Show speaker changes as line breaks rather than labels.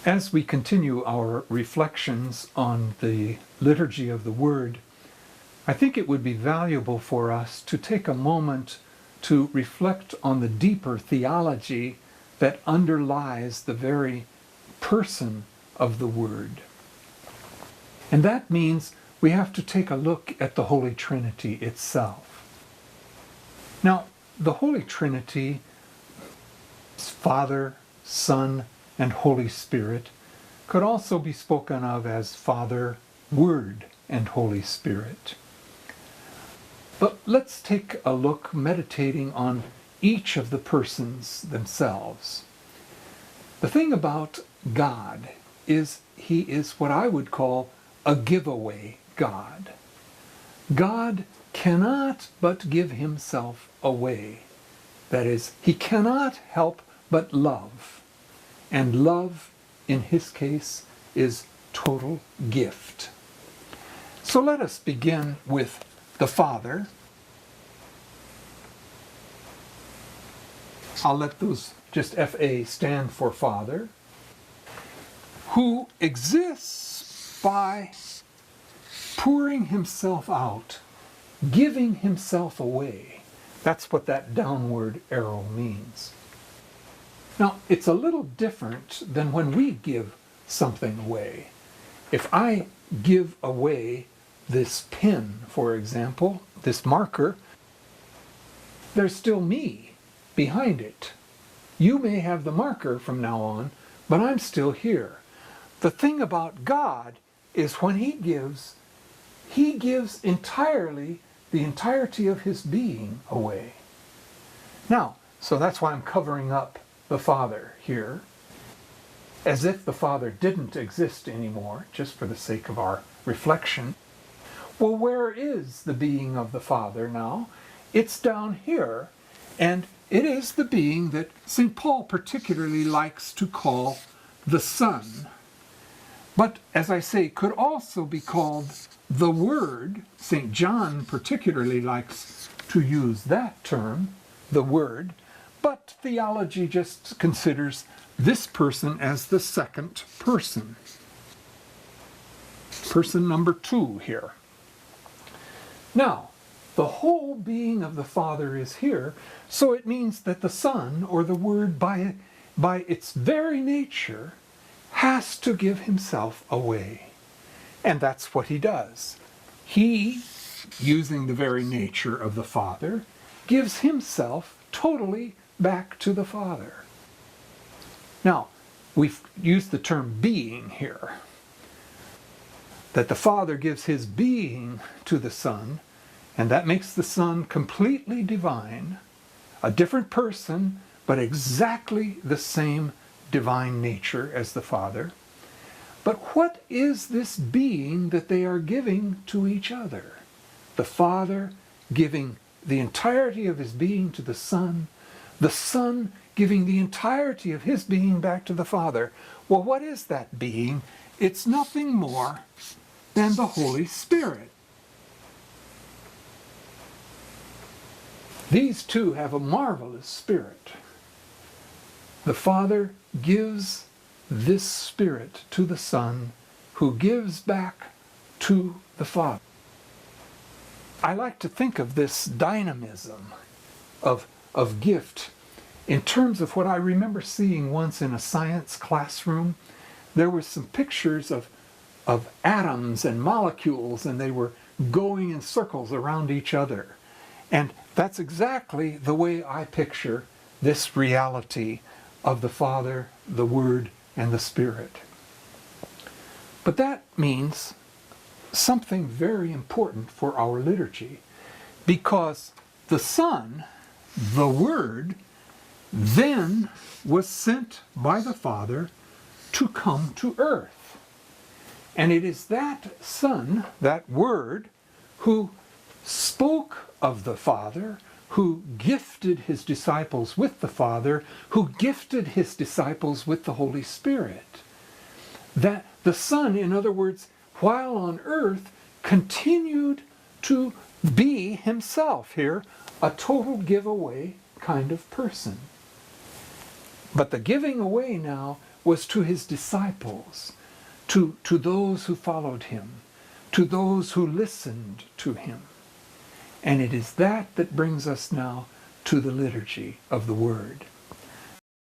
As we continue our reflections on the liturgy of the Word, I think it would be valuable for us to take a moment to reflect on the deeper theology that underlies the very person of the Word. And that means we have to take a look at the Holy Trinity itself. Now, the Holy Trinity is Father, Son, and Holy Spirit, could also be spoken of as Father, Word, and Holy Spirit. But let's take a look meditating on each of the persons themselves. The thing about God is He is what I would call a giveaway God. God cannot but give Himself away. That is, He cannot help but love. And love, in His case, is total gift. So let us begin with the Father. I'll let those just F-A stand for Father, who exists by pouring Himself out, giving Himself away. That's what that downward arrow means. Now, it's a little different than when we give something away. If I give away this pen, for example, this marker, there's still me behind it. You may have the marker from now on, but I'm still here. The thing about God is when He gives entirely the entirety of His being away. Now, so that's why I'm covering up the Father here, as if the Father didn't exist anymore, just for the sake of our reflection. Well, where is the being of the Father now? It's down here, and it is the being that St. Paul particularly likes to call the Son. But, as I say, could also be called the Word. St. John particularly likes to use that term, the Word. But theology just considers this person as the second person. Person number 2 here. Now, the whole being of the Father is here, so it means that the Son, or the Word, by its very nature, has to give Himself away. And that's what He does. He, using the very nature of the Father, gives Himself totally back to the Father. Now, we've used the term being here. That the Father gives His being to the Son, and that makes the Son completely divine, a different person, but exactly the same divine nature as the Father. But what is this being that they are giving to each other? The Father giving the entirety of His being to the Son giving the entirety of His being back to the Father. Well, what is that being? It's nothing more than the Holy Spirit. These two have a marvelous spirit. The Father gives this Spirit to the Son, who gives back to the Father. I like to think of this dynamism of gift in terms of what I remember seeing once in a science classroom. There were some pictures of atoms and molecules, and they were going in circles around each other. And that's exactly the way I picture this reality of the Father, the Word, and the Spirit. But that means something very important for our liturgy, because the Son, the Word, then was sent by the Father to come to earth. And it is that Son, that Word, who spoke of the Father, who gifted His disciples with the Father, who gifted His disciples with the Holy Spirit. That the Son, in other words, while on earth, continued to be Himself here, a total giveaway kind of person. But the giving away now was to his disciples, to those who followed him, to those who listened to him. And it is that that brings us now to the liturgy of the Word.